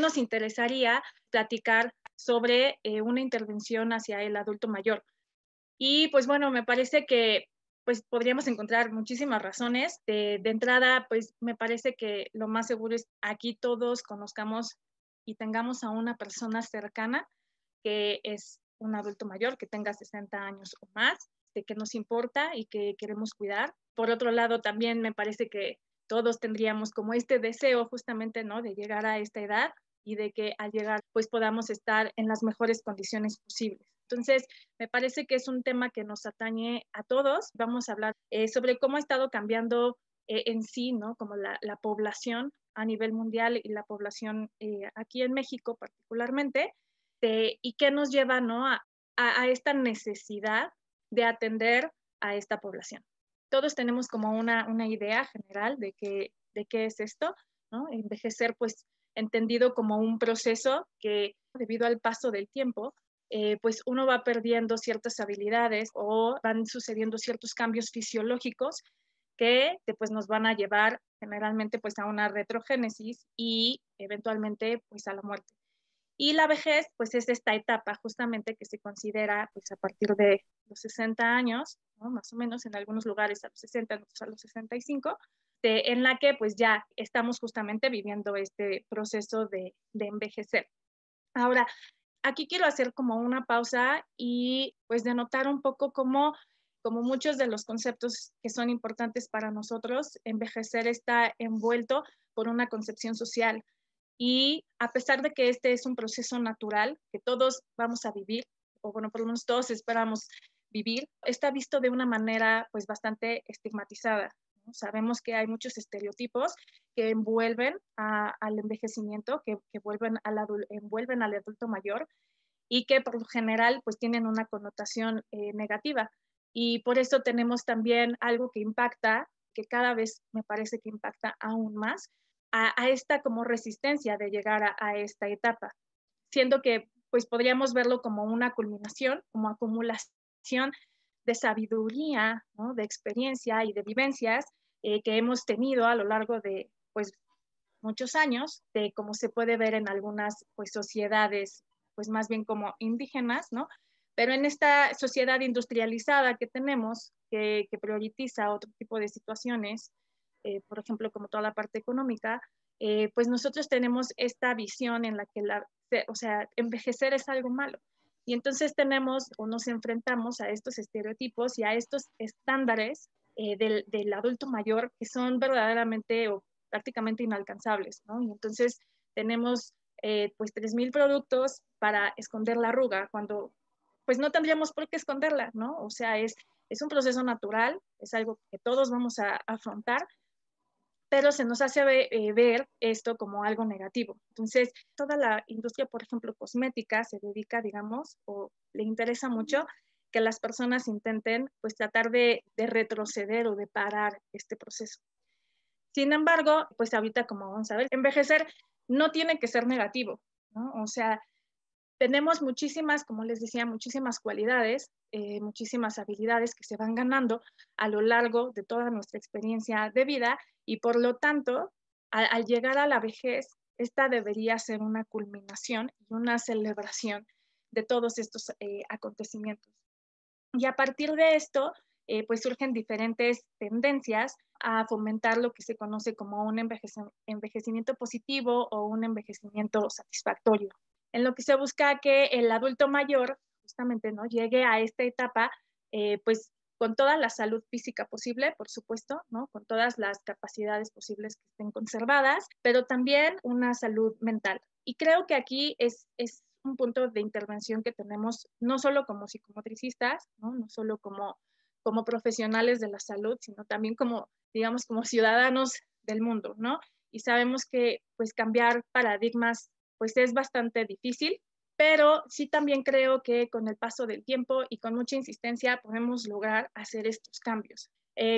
también nos interesaría platicar sobre una intervención hacia el adulto mayor. Y pues bueno, me parece que pues podríamos encontrar muchísimas razones. De entrada, pues me parece que lo más seguro es aquí todos conozcamos y tengamos a una persona cercana que es un adulto mayor, que tenga 60 años o más, de que nos importa y que queremos cuidar. Por otro lado, también me parece que todos tendríamos como este deseo justamente, ¿no? De llegar a esta edad y de que al llegar pues podamos estar en las mejores condiciones posibles. Entonces, me parece que es un tema que nos atañe a todos. Vamos a hablar sobre cómo ha estado cambiando en sí, ¿no? Como la población a nivel mundial y la población aquí en México particularmente, y qué nos lleva, ¿no? A esta necesidad de atender a esta población. Todos tenemos como una idea general de qué es esto, ¿no? Envejecer, pues, entendido como un proceso que, debido al paso del tiempo, pues uno va perdiendo ciertas habilidades o van sucediendo ciertos cambios fisiológicos que pues, nos van a llevar generalmente pues, a una retrogénesis y eventualmente pues, a la muerte. Y la vejez, pues es esta etapa justamente que se considera pues a partir de los 60 años, ¿no? Más o menos en algunos lugares a los 60, en otros a los 65, en la que pues ya estamos justamente viviendo este proceso de envejecer. Ahora, aquí quiero hacer como una pausa y pues denotar un poco cómo, como muchos de los conceptos que son importantes para nosotros, envejecer está envuelto por una concepción social. Y a pesar de que este es un proceso natural que todos vamos a vivir, o bueno, por lo menos todos esperamos vivir, está visto de una manera pues bastante estigmatizada, ¿no? Sabemos que hay muchos estereotipos que envuelven al envejecimiento, que envuelven al adulto mayor y que por lo general pues tienen una connotación negativa. Y por eso tenemos también algo que impacta, que cada vez me parece que impacta aún más, a esta como resistencia de llegar a esta etapa, siendo que pues podríamos verlo como una culminación, como acumulación de sabiduría, ¿no? De experiencia y de vivencias que hemos tenido a lo largo de pues muchos años, de como se puede ver en algunas pues sociedades pues más bien como indígenas, ¿no? Pero en esta sociedad industrializada que tenemos, que prioriza otro tipo de situaciones, por ejemplo, como toda la parte económica, pues nosotros tenemos esta visión en la que o sea, envejecer es algo malo. Y entonces tenemos o nos enfrentamos a estos estereotipos y a estos estándares del adulto mayor que son verdaderamente o prácticamente inalcanzables, ¿no? Y entonces tenemos pues 3,000 productos para esconder la arruga cuando pues no tendríamos por qué esconderla, ¿no? O sea, es un proceso natural, es algo que todos vamos a afrontar, pero se nos hace ver esto como algo negativo. Entonces, toda la industria, por ejemplo, cosmética, se dedica, digamos, o le interesa mucho que las personas intenten, pues, tratar de retroceder o de parar este proceso. Sin embargo, pues ahorita, como vamos a ver, envejecer no tiene que ser negativo, ¿no? O sea, tenemos muchísimas, como les decía, muchísimas cualidades, muchísimas habilidades que se van ganando a lo largo de toda nuestra experiencia de vida y por lo tanto, al llegar a la vejez, esta debería ser una culminación y una celebración de todos estos acontecimientos. Y a partir de esto, pues surgen diferentes tendencias a fomentar lo que se conoce como un envejecimiento positivo o un envejecimiento satisfactorio, en lo que se busca que el adulto mayor justamente no llegue a esta etapa, pues con toda la salud física posible, por supuesto, ¿no? Con todas las capacidades posibles que estén conservadas, pero también una salud mental. Y creo que aquí es un punto de intervención que tenemos no solo como psicomotricistas, no solo como profesionales de la salud, sino también como, digamos, como ciudadanos del mundo, ¿no? Y sabemos que pues cambiar paradigmas pues es bastante difícil, pero sí también creo que con el paso del tiempo y con mucha insistencia podemos lograr hacer estos cambios.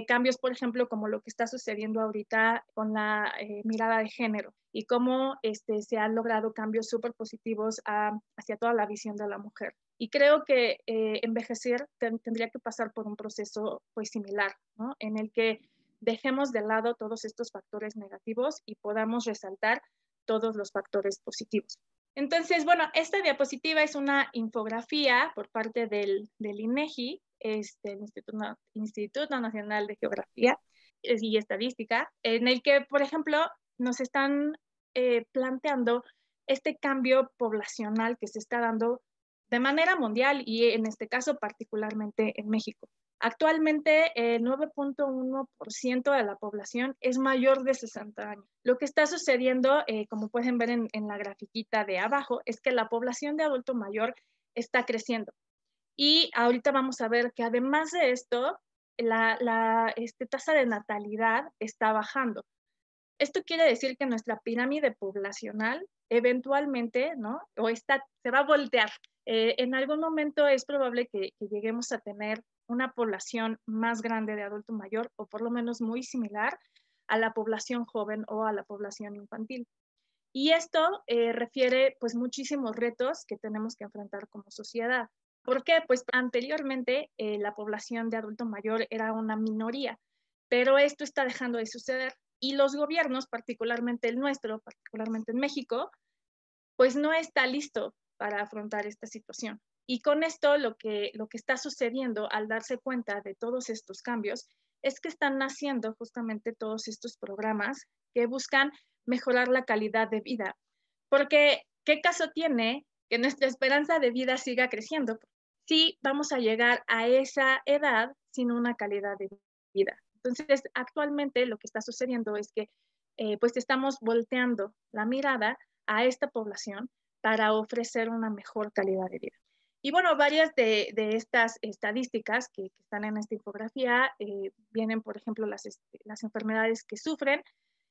Cambios, por ejemplo, como lo que está sucediendo ahorita con la mirada de género y cómo se han logrado cambios súper positivos hacia toda la visión de la mujer. Y creo que envejecer tendría que pasar por un proceso pues similar, ¿no? En el que dejemos de lado todos estos factores negativos y podamos resaltar todos los factores positivos. Entonces, bueno, esta diapositiva es una infografía por parte del INEGI, el Instituto Nacional de Geografía y Estadística, en el que, por ejemplo, nos están planteando este cambio poblacional que se está dando de manera mundial y en este caso particularmente en México. Actualmente, el 9.1% de la población es mayor de 60 años. Lo que está sucediendo, como pueden ver en la grafiquita de abajo, es que la población de adulto mayor está creciendo. Y ahorita vamos a ver que además de esto, la tasa de natalidad está bajando. Esto quiere decir que nuestra pirámide poblacional eventualmente, ¿no? Se va a voltear. En algún momento es probable que lleguemos a tener una población más grande de adulto mayor o por lo menos muy similar a la población joven o a la población infantil. Y esto refiere pues muchísimos retos que tenemos que enfrentar como sociedad. ¿Por qué? Pues anteriormente la población de adulto mayor era una minoría, pero esto está dejando de suceder y los gobiernos, particularmente el nuestro, particularmente en México, pues no está listo para afrontar esta situación. Y con esto lo que está sucediendo al darse cuenta de todos estos cambios es que están naciendo justamente todos estos programas que buscan mejorar la calidad de vida. Porque, ¿qué caso tiene que nuestra esperanza de vida siga creciendo si vamos a llegar a esa edad sin una calidad de vida? Entonces, actualmente lo que está sucediendo es que pues estamos volteando la mirada a esta población para ofrecer una mejor calidad de vida. Y bueno, varias de estas estadísticas que están en esta infografía vienen, por ejemplo, las enfermedades que sufren,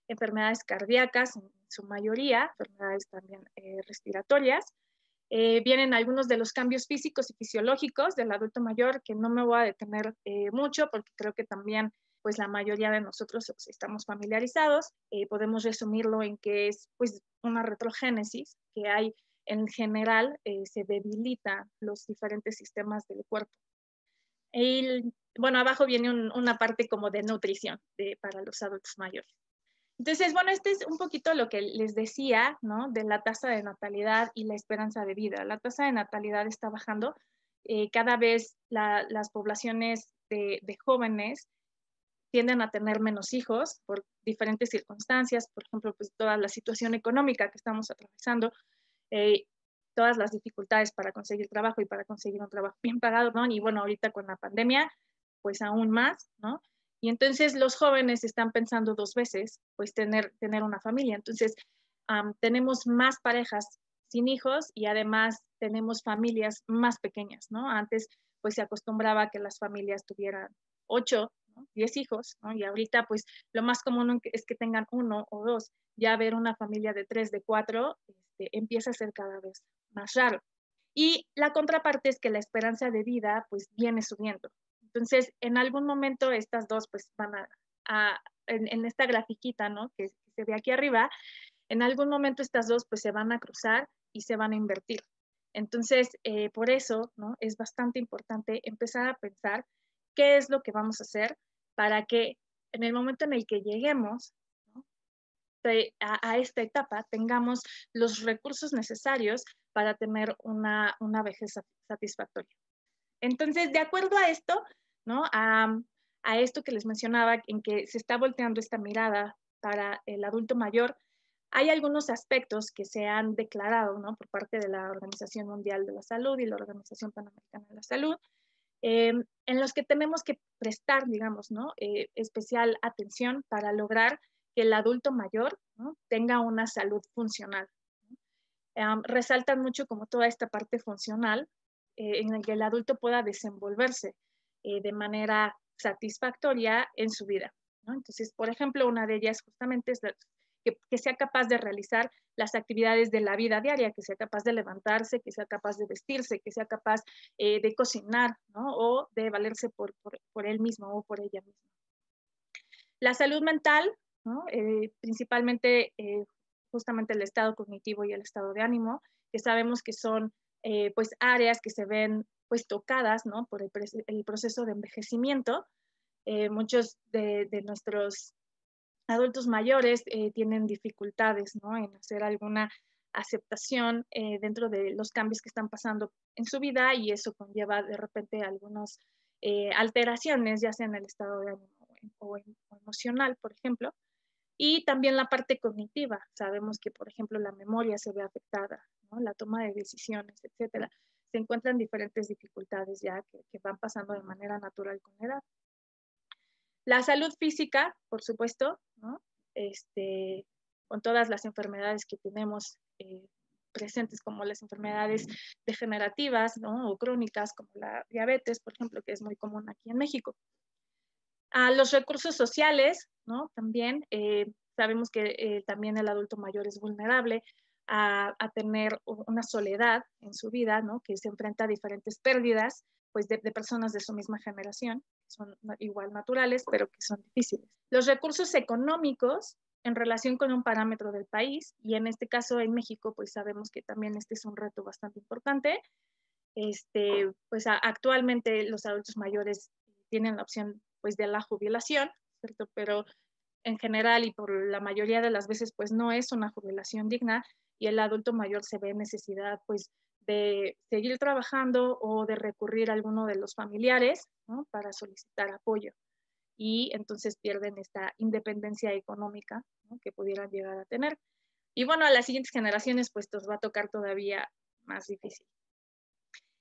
enfermedades cardíacas en su mayoría, enfermedades también respiratorias. Vienen algunos de los cambios físicos y fisiológicos del adulto mayor, que no me voy a detener mucho porque creo que también pues la mayoría de nosotros estamos familiarizados. Podemos resumirlo en que es pues una retrogénesis que hay en general, se debilitan los diferentes sistemas del cuerpo. Y bueno, abajo viene una parte como de nutrición para los adultos mayores. Entonces, bueno, este es un poquito lo que les decía, ¿no? De la tasa de natalidad y la esperanza de vida. La tasa de natalidad está bajando. Cada vez las poblaciones de jóvenes tienden a tener menos hijos por diferentes circunstancias, por ejemplo, pues toda la situación económica que estamos atravesando, todas las dificultades para conseguir trabajo y para conseguir un trabajo bien pagado, ¿no? Y bueno, ahorita con la pandemia, pues aún más, ¿no? Y entonces los jóvenes están pensando dos veces, pues tener una familia. Entonces, tenemos más parejas sin hijos y además tenemos familias más pequeñas, ¿no? Antes, pues se acostumbraba a que las familias tuvieran 8, ¿no? 10 hijos, ¿no? Y ahorita, pues lo más común es que tengan 1 o 2. Ya ver una familia de 3, de 4, empieza a ser cada vez más raro. Y la contraparte es que la esperanza de vida, pues viene subiendo. Entonces, en algún momento estas dos, pues van en esta grafiquita, ¿no? Que se ve aquí arriba, en algún momento estas dos, pues se van a cruzar y se van a invertir. Entonces, por eso, ¿no? Es bastante importante empezar a pensar qué es lo que vamos a hacer para que en el momento en el que lleguemos, ¿no? a esta etapa tengamos los recursos necesarios para tener una vejez satisfactoria. Entonces, de acuerdo a esto, ¿no? A esto que les mencionaba, en que se está volteando esta mirada para el adulto mayor, hay algunos aspectos que se han declarado, ¿no? Por parte de la Organización Mundial de la Salud y la Organización Panamericana de la Salud, en los que tenemos que prestar, digamos, ¿no? Especial atención para lograr que el adulto mayor, ¿no? Tenga una salud funcional. Resaltan mucho como toda esta parte funcional en la que el adulto pueda desenvolverse de manera satisfactoria en su vida, ¿no? Entonces, por ejemplo, una de ellas justamente es que sea capaz de realizar las actividades de la vida diaria, que sea capaz de levantarse, que sea capaz de vestirse, que sea capaz de cocinar, ¿no? O de valerse por él mismo o por ella misma. La salud mental, ¿no? Principalmente justamente el estado cognitivo y el estado de ánimo, que sabemos que son pues áreas que se ven pues tocadas, ¿no? Por el proceso de envejecimiento. Muchos de nuestros adultos mayores tienen dificultades, ¿no?, en hacer alguna aceptación dentro de los cambios que están pasando en su vida, y eso conlleva de repente algunas alteraciones, ya sea en el estado de ánimo o emocional, por ejemplo. Y también la parte cognitiva. Sabemos que, por ejemplo, la memoria se ve afectada, ¿no?, la toma de decisiones, etcétera. Se encuentran diferentes dificultades ya que van pasando de manera natural con la edad. La salud física, por supuesto, ¿no?, con todas las enfermedades que tenemos presentes, como las enfermedades degenerativas, ¿no?, o crónicas, como la diabetes, por ejemplo, que es muy común aquí en México. A los recursos sociales, ¿no?, también sabemos que también el adulto mayor es vulnerable a tener una soledad en su vida, ¿no?, que se enfrenta a diferentes pérdidas, pues de personas de su misma generación, que son igual naturales, pero que son difíciles. Los recursos económicos en relación con un parámetro del país, y en este caso en México, pues sabemos que también este es un reto bastante importante. Pues actualmente los adultos mayores tienen la opción pues de la jubilación, ¿cierto? Pero en general y por la mayoría de las veces pues no es una jubilación digna, y el adulto mayor se ve en necesidad pues de seguir trabajando o de recurrir a alguno de los familiares, ¿no?, para solicitar apoyo, y entonces pierden esta independencia económica, ¿no?, que pudieran llegar a tener. Y bueno, a las siguientes generaciones pues nos va a tocar todavía más difícil.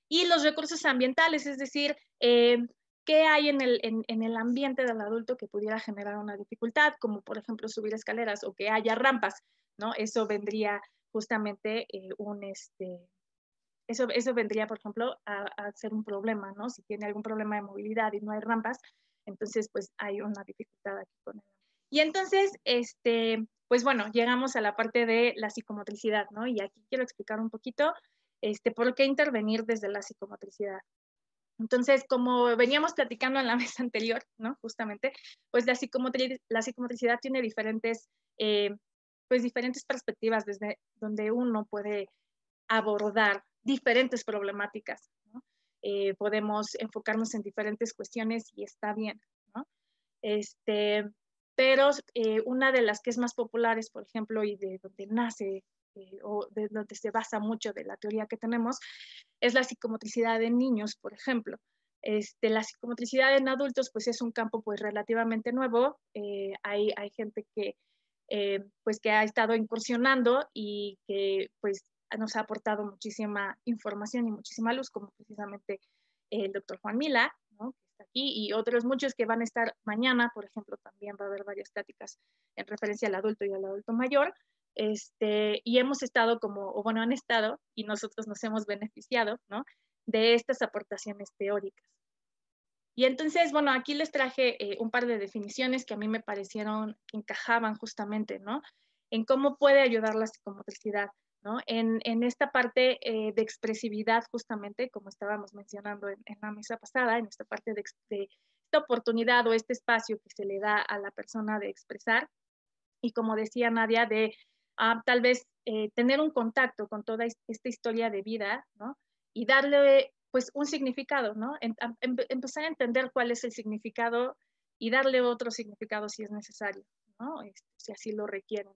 Y los recursos ambientales, es decir, qué hay en el ambiente del adulto que pudiera generar una dificultad, como por ejemplo subir escaleras o que haya rampas, ¿no? Eso vendría justamente eso vendría, por ejemplo, a ser un problema, ¿no? Si tiene algún problema de movilidad y no hay rampas, entonces pues hay una dificultad aquí con él. Y entonces, pues bueno, llegamos a la parte de la psicomotricidad, ¿no? Y aquí quiero explicar un poquito por qué intervenir desde la psicomotricidad. Entonces, como veníamos platicando en la vez anterior, ¿no?, justamente, pues la psicomotricidad tiene pues diferentes perspectivas desde donde uno puede abordar diferentes problemáticas, ¿no? Podemos enfocarnos en diferentes cuestiones y está bien, ¿no? Pero una de las que es más populares, por ejemplo, y de donde nace o de donde se basa mucho de la teoría que tenemos, es la psicomotricidad en niños, por ejemplo. La psicomotricidad en adultos, pues es un campo pues relativamente nuevo. Hay gente que, pues que ha estado incursionando y que pues nos ha aportado muchísima información y muchísima luz, como precisamente el doctor Juan Mila, ¿no?, que está aquí, y otros muchos que van a estar mañana, por ejemplo, también va a haber varias pláticas en referencia al adulto y al adulto mayor. Y hemos estado o bueno, han estado, y nosotros nos hemos beneficiado, ¿no?, de estas aportaciones teóricas. Y entonces, bueno, aquí les traje un par de definiciones que a mí me parecieron que encajaban justamente, ¿no?, en cómo puede ayudar la psicomotricidad, ¿no?, en esta parte de expresividad, justamente, como estábamos mencionando en la mesa pasada, en esta parte de esta oportunidad o este espacio que se le da a la persona de expresar, y como decía Nadia, de tal vez tener un contacto con toda esta historia de vida, ¿no?, y darle pues un significado, ¿no? Empezar a entender cuál es el significado y darle otro significado si es necesario, ¿no?, si así lo requieren.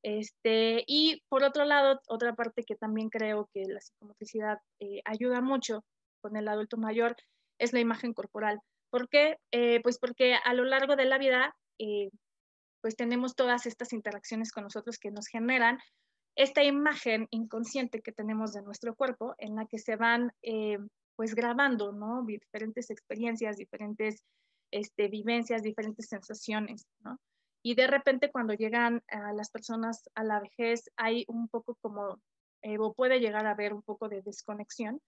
Y por otro lado, otra parte que también creo que la psicomotricidad ayuda mucho con el adulto mayor es la imagen corporal. ¿Por qué? Pues porque a lo largo de la vida, pues tenemos todas estas interacciones con nosotros que nos generan esta imagen inconsciente que tenemos de nuestro cuerpo, en la que se van pues grabando, ¿no?, diferentes experiencias, diferentes vivencias, diferentes sensaciones, ¿no? Y de repente cuando llegan a las personas a la vejez hay un poco como, o puede llegar a haber un poco de desconexión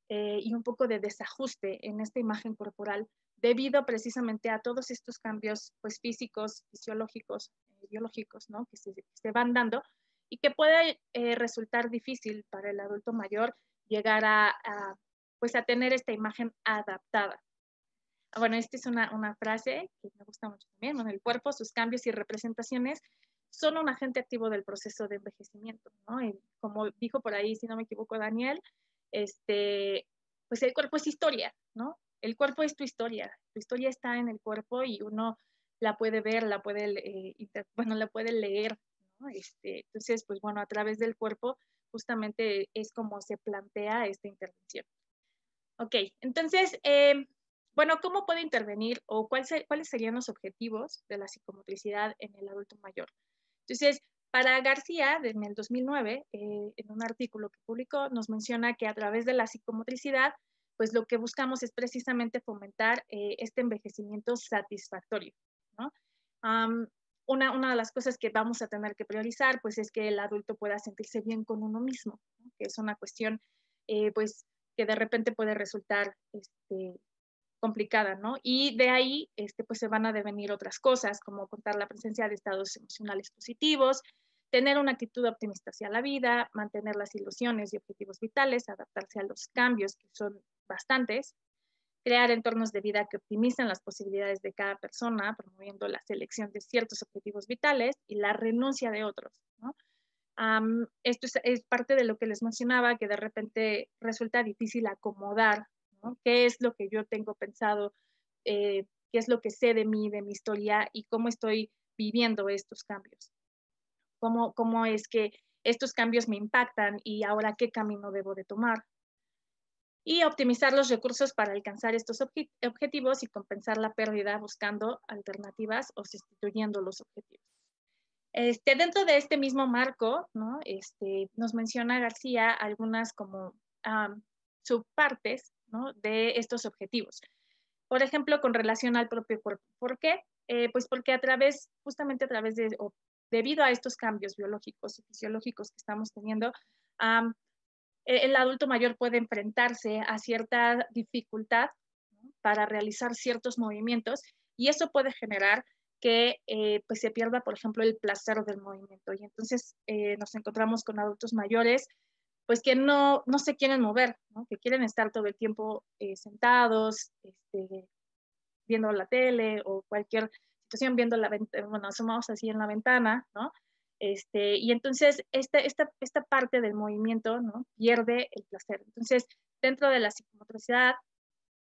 y un poco de desajuste en esta imagen corporal debido precisamente a todos estos cambios pues físicos, fisiológicos, biológicos, ¿no?, que se van dando, y que puede resultar difícil para el adulto mayor llegar pues a tener esta imagen adaptada. Bueno, esta es una frase que me gusta mucho también, ¿no? El cuerpo, sus cambios y representaciones son un agente activo del proceso de envejecimiento, ¿no? Y como dijo por ahí, si no me equivoco, Daniel, pues el cuerpo es historia, ¿no? El cuerpo es tu historia está en el cuerpo y uno la puede ver, la puede, bueno, la puede leer, ¿no? Entonces, pues bueno, a través del cuerpo justamente es como se plantea esta intervención. Ok, entonces, bueno, ¿cómo puede intervenir o cuáles serían los objetivos de la psicomotricidad en el adulto mayor? Entonces, para García, en el 2009, en un artículo que publicó, nos menciona que a través de la psicomotricidad, pues lo que buscamos es precisamente fomentar este envejecimiento satisfactorio, ¿no? Una de las cosas que vamos a tener que priorizar, pues es que el adulto pueda sentirse bien con uno mismo, ¿no? Que es una cuestión, pues, que de repente puede resultar complicada, ¿no? Y de ahí, pues se van a devenir otras cosas, como contar la presencia de estados emocionales positivos, tener una actitud optimista hacia la vida, mantener las ilusiones y objetivos vitales, adaptarse a los cambios, que son bastantes, crear entornos de vida que optimicen las posibilidades de cada persona, promoviendo la selección de ciertos objetivos vitales y la renuncia de otros, ¿no? Esto es parte de lo que les mencionaba, que de repente resulta difícil acomodar, ¿no? ¿Qué es lo que yo tengo pensado? ¿Qué es lo que sé de mí, de mi historia y cómo estoy viviendo estos cambios? ¿Cómo es que estos cambios me impactan y ahora qué camino debo de tomar? Y optimizar los recursos para alcanzar estos objetivos y compensar la pérdida buscando alternativas o sustituyendo los objetivos. Dentro de este mismo marco, ¿no? Nos menciona García algunas como subpartes, ¿no? De estos objetivos. Por ejemplo, con relación al propio cuerpo. ¿Por qué? Pues porque justamente a través de, o debido a estos cambios biológicos y fisiológicos que estamos teniendo, el adulto mayor puede enfrentarse a cierta dificultad, ¿no? Para realizar ciertos movimientos y eso puede generar que pues se pierda, por ejemplo, el placer del movimiento. Y entonces nos encontramos con adultos mayores pues que no se quieren mover, ¿no? Que quieren estar todo el tiempo sentados, viendo la tele o cualquier situación, viendo la ventana, bueno, asomados así en la ventana, ¿no? Y entonces esta parte del movimiento, ¿no? Pierde el placer. Entonces, dentro de la psicomotricidad,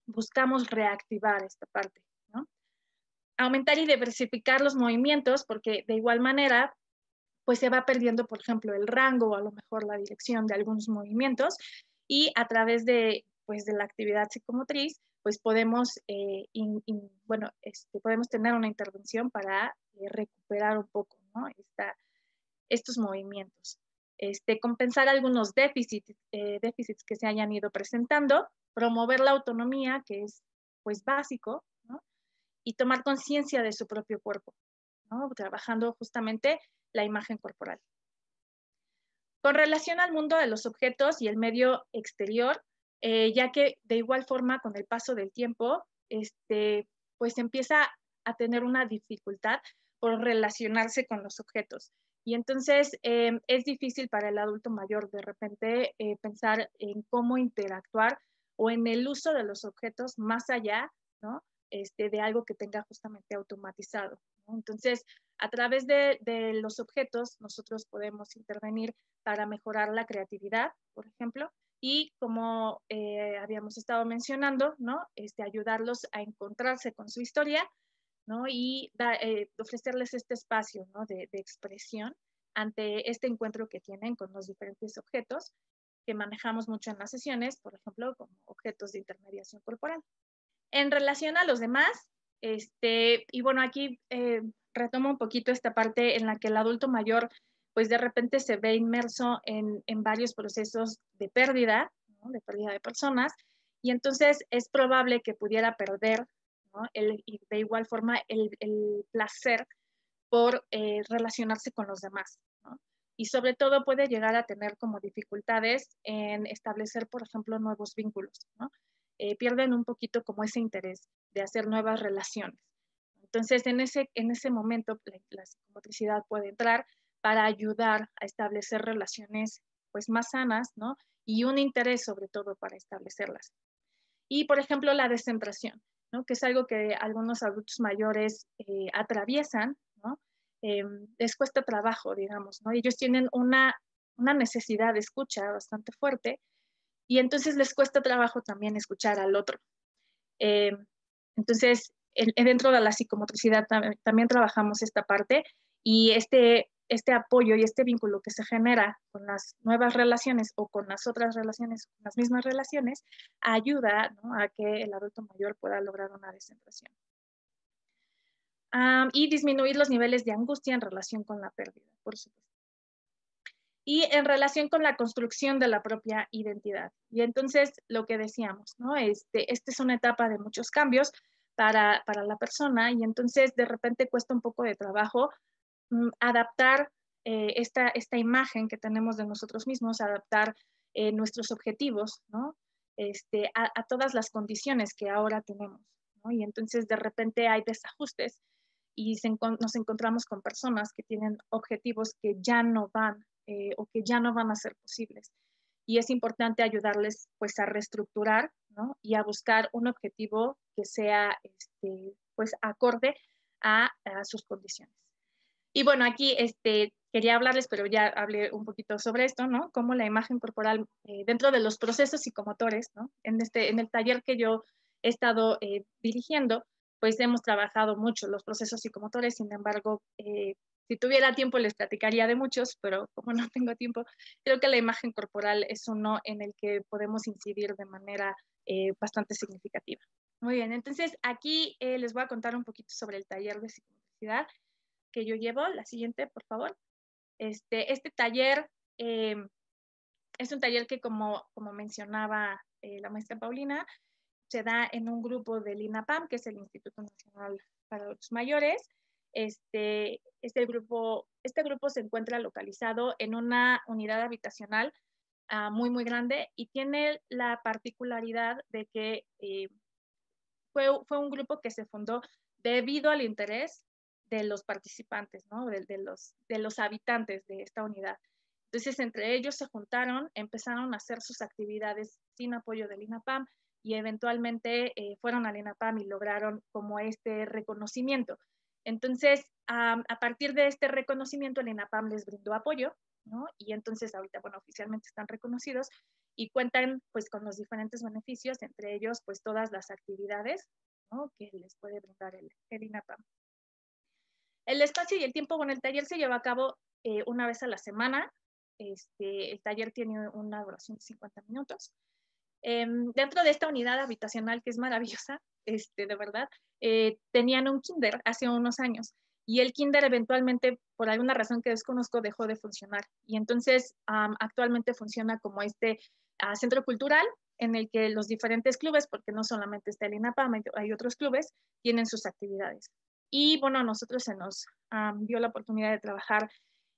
buscamos reactivar esta parte, ¿no? Aumentar y diversificar los movimientos, porque de igual manera, pues se va perdiendo, por ejemplo, el rango o a lo mejor la dirección de algunos movimientos y a través de, pues, de la actividad psicomotriz, pues podemos, bueno, podemos tener una intervención para recuperar un poco, ¿no? Estos movimientos. Compensar algunos déficits que se hayan ido presentando, promover la autonomía, que es pues básico, ¿no? Y tomar conciencia de su propio cuerpo, ¿no? Trabajando justamente la imagen corporal. Con relación al mundo de los objetos y el medio exterior, ya que de igual forma con el paso del tiempo, pues empieza a tener una dificultad por relacionarse con los objetos. Y entonces es difícil para el adulto mayor de repente pensar en cómo interactuar o en el uso de los objetos más allá, ¿no? De algo que tenga justamente automatizado, ¿no? Entonces, a través de los objetos, nosotros podemos intervenir para mejorar la creatividad, por ejemplo, y como habíamos estado mencionando, ¿no? Ayudarlos a encontrarse con su historia, ¿no? Y ofrecerles este espacio, ¿no? de expresión ante este encuentro que tienen con los diferentes objetos que manejamos mucho en las sesiones, por ejemplo, como objetos de intermediación corporal. En relación a los demás, y bueno, aquí retomo un poquito esta parte en la que el adulto mayor, pues de repente se ve inmerso en varios procesos de pérdida, ¿no? De pérdida de personas, y entonces es probable que pudiera perder, ¿no? Y de igual forma el placer por relacionarse con los demás, ¿no? Y sobre todo puede llegar a tener como dificultades en establecer, por ejemplo, nuevos vínculos, ¿no? Pierden un poquito como ese interés de hacer nuevas relaciones. Entonces, en ese momento, la psicomotricidad puede entrar para ayudar a establecer relaciones pues más sanas, ¿no? Y un interés sobre todo para establecerlas. Y, por ejemplo, la descentración, ¿no? Que es algo que algunos adultos mayores atraviesan, ¿no? Les cuesta trabajo, digamos, ¿no? Ellos tienen una necesidad de escucha bastante fuerte y entonces les cuesta trabajo también escuchar al otro. Eh, entonces, dentro de la psicomotricidad también trabajamos esta parte y este apoyo y este vínculo que se genera con las nuevas relaciones o con las otras relaciones, con las mismas relaciones, ayuda, ¿no?, a que el adulto mayor pueda lograr una descentración. Y disminuir los niveles de angustia en relación con la pérdida, por supuesto. Y en relación con la construcción de la propia identidad. Y entonces, lo que decíamos, ¿no? Esta es una etapa de muchos cambios para la persona y entonces de repente cuesta un poco de trabajo adaptar esta imagen que tenemos de nosotros mismos, adaptar nuestros objetivos, ¿no? A todas las condiciones que ahora tenemos, ¿no? Y entonces de repente hay desajustes y nos encontramos con personas que tienen objetivos que ya no van o que ya no van a ser posibles. Y es importante ayudarles pues a reestructurar, ¿no?, y a buscar un objetivo que sea pues acorde a sus condiciones. Y bueno, aquí quería hablarles, pero ya hablé un poquito sobre esto, ¿no? Cómo la imagen corporal dentro de los procesos psicomotores, ¿no? En el taller que yo he estado dirigiendo, pues hemos trabajado mucho los procesos psicomotores, sin embargo, si tuviera tiempo les platicaría de muchos, pero como no tengo tiempo, creo que la imagen corporal es uno en el que podemos incidir de manera bastante significativa. Muy bien, entonces aquí les voy a contar un poquito sobre el taller de psicomotricidad que yo llevo. La siguiente, por favor. Este taller es un taller que, como mencionaba la maestra Paulina, se da en un grupo del INAPAM, que es el Instituto Nacional para Adultos Mayores. Este grupo se encuentra localizado en una unidad habitacional muy, muy grande y tiene la particularidad de que fue un grupo que se fundó debido al interés de los participantes, ¿no? de los habitantes de esta unidad. Entonces, entre ellos se juntaron, empezaron a hacer sus actividades sin apoyo del INAPAM y eventualmente fueron al INAPAM y lograron como este reconocimiento. Entonces, a partir de este reconocimiento, el INAPAM les brindó apoyo, ¿no? Y entonces ahorita, bueno, oficialmente están reconocidos y cuentan pues con los diferentes beneficios, entre ellos pues todas las actividades, ¿no?, que les puede brindar el INAPAM. El espacio y el tiempo, bueno, el taller se lleva a cabo una vez a la semana. El taller tiene una duración de 50 minutos. Dentro de esta unidad habitacional, que es maravillosa, de verdad, tenían un kinder hace unos años y el kinder eventualmente, por alguna razón que desconozco, dejó de funcionar. Y entonces actualmente funciona como centro cultural en el que los diferentes clubes, porque no solamente está el INAPAM, hay otros clubes, tienen sus actividades. Y bueno, a nosotros se nos dio la oportunidad de trabajar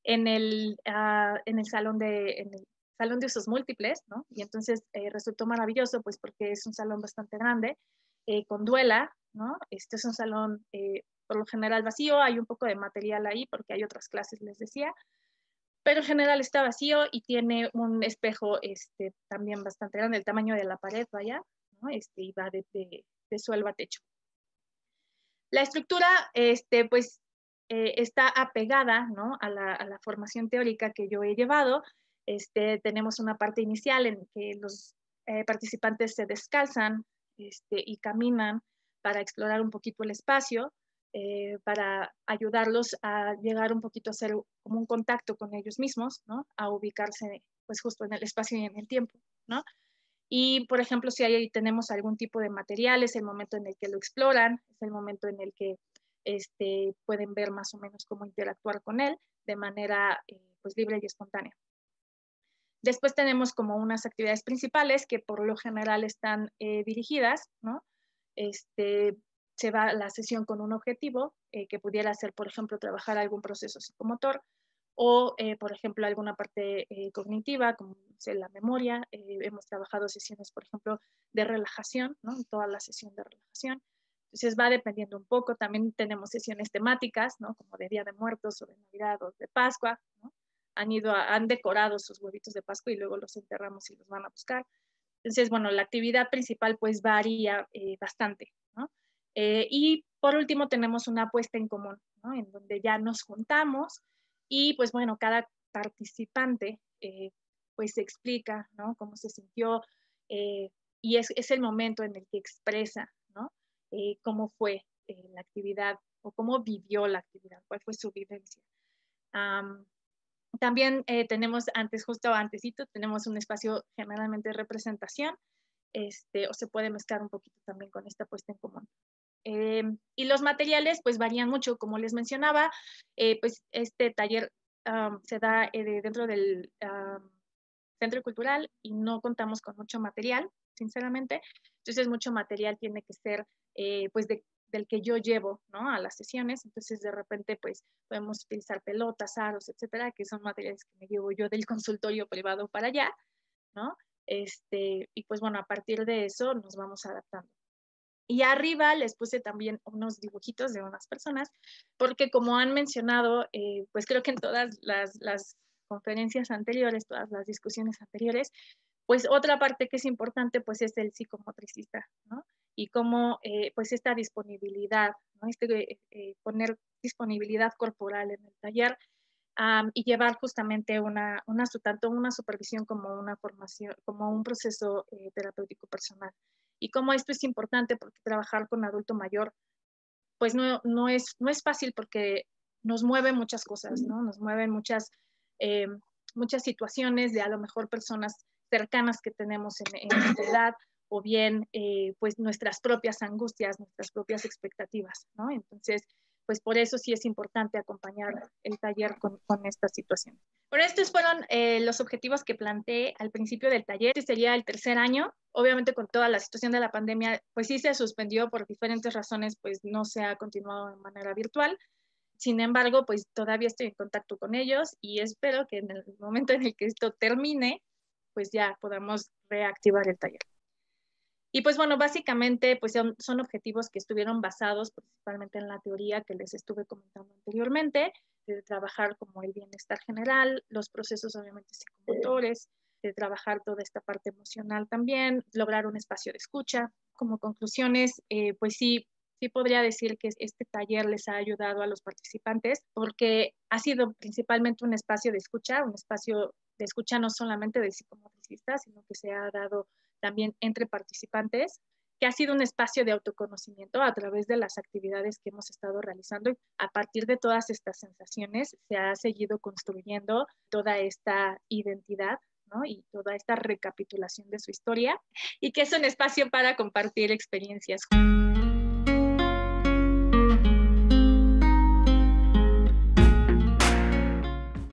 en el salón de usos múltiples, ¿no? Y entonces resultó maravilloso, pues porque es un salón bastante grande, con duela, ¿no? Este es un salón por lo general vacío, hay un poco de material ahí porque hay otras clases, les decía, pero en general está vacío y tiene un espejo también bastante grande, el tamaño de la pared, vaya, ¿no? Y va de suelo a techo. La estructura, pues, está apegada, ¿no?, a la formación teórica que yo he llevado. Tenemos una parte inicial en que los participantes se descalzan y caminan para explorar un poquito el espacio, para ayudarlos a llegar un poquito a hacer como un contacto con ellos mismos, ¿no?, a ubicarse pues justo en el espacio y en el tiempo, ¿no? Y, por ejemplo, si ahí tenemos algún tipo de material, es el momento en el que lo exploran, es el momento en el que pueden ver más o menos cómo interactuar con él de manera pues libre y espontánea. Después tenemos como unas actividades principales que por lo general están dirigidas, ¿no? Se va la sesión con un objetivo que pudiera ser, por ejemplo, trabajar algún proceso psicomotor o, por ejemplo, alguna parte cognitiva, como la memoria. Hemos trabajado sesiones, por ejemplo, de relajación, ¿no? Toda la sesión de relajación. Entonces va dependiendo un poco. También tenemos sesiones temáticas, ¿no?, como de Día de Muertos o de Navidad o de Pascua, ¿no? Han decorado sus huevitos de Pascua y luego los enterramos y los van a buscar. Entonces, bueno, la actividad principal pues varía bastante, ¿no? Y por último tenemos una puesta en común, ¿no?, en donde ya nos juntamos y pues bueno, cada participante pues se explica, ¿no?, cómo se sintió y es el momento en el que expresa, ¿no?, cómo fue la actividad o cómo vivió la actividad, cuál fue su vivencia. También tenemos justo antesito, tenemos un espacio generalmente de representación, o se puede mezclar un poquito también con esta puesta en común. Y los materiales pues varían mucho, como les mencionaba, pues este taller se da dentro del centro cultural y no contamos con mucho material, sinceramente, entonces mucho material tiene que ser pues del que yo llevo, ¿no? A las sesiones, entonces de repente pues podemos utilizar pelotas, aros, etcétera, que son materiales que me llevo yo del consultorio privado para allá, ¿no? Y pues bueno, a partir de eso nos vamos adaptando. Y arriba les puse también unos dibujitos de unas personas, porque como han mencionado, pues creo que en todas las conferencias anteriores, todas las discusiones anteriores, pues otra parte que es importante pues es el psicomotricista, ¿no? Y cómo pues esta disponibilidad, ¿no? Poner disponibilidad corporal en el taller y llevar justamente tanto una supervisión como una formación, como un proceso terapéutico personal. Y cómo esto es importante porque trabajar con adulto mayor, pues no es fácil porque nos mueven muchas cosas, ¿no? Nos mueven eh, muchas situaciones de a lo mejor personas cercanas que tenemos en esta edad, o bien pues nuestras propias angustias, nuestras propias expectativas, ¿no? Entonces, pues por eso sí es importante acompañar el taller con esta situación. Bueno, estos fueron los objetivos que planteé al principio del taller. Este sería el tercer año. Obviamente con toda la situación de la pandemia, pues sí se suspendió por diferentes razones, pues no se ha continuado de manera virtual. Sin embargo, pues todavía estoy en contacto con ellos y espero que en el momento en el que esto termine, pues ya podamos reactivar el taller. Y pues bueno, básicamente pues son objetivos que estuvieron basados principalmente en la teoría que les estuve comentando anteriormente, de trabajar como el bienestar general, los procesos obviamente psicomotores, de trabajar toda esta parte emocional también, lograr un espacio de escucha. Como conclusiones, pues sí podría decir que este taller les ha ayudado a los participantes porque ha sido principalmente un espacio de escucha no solamente del psicomotricista, sino que se ha dado también entre participantes, que ha sido un espacio de autoconocimiento a través de las actividades que hemos estado realizando y a partir de todas estas sensaciones se ha seguido construyendo toda esta identidad, ¿no? Y toda esta recapitulación de su historia y que es un espacio para compartir experiencias.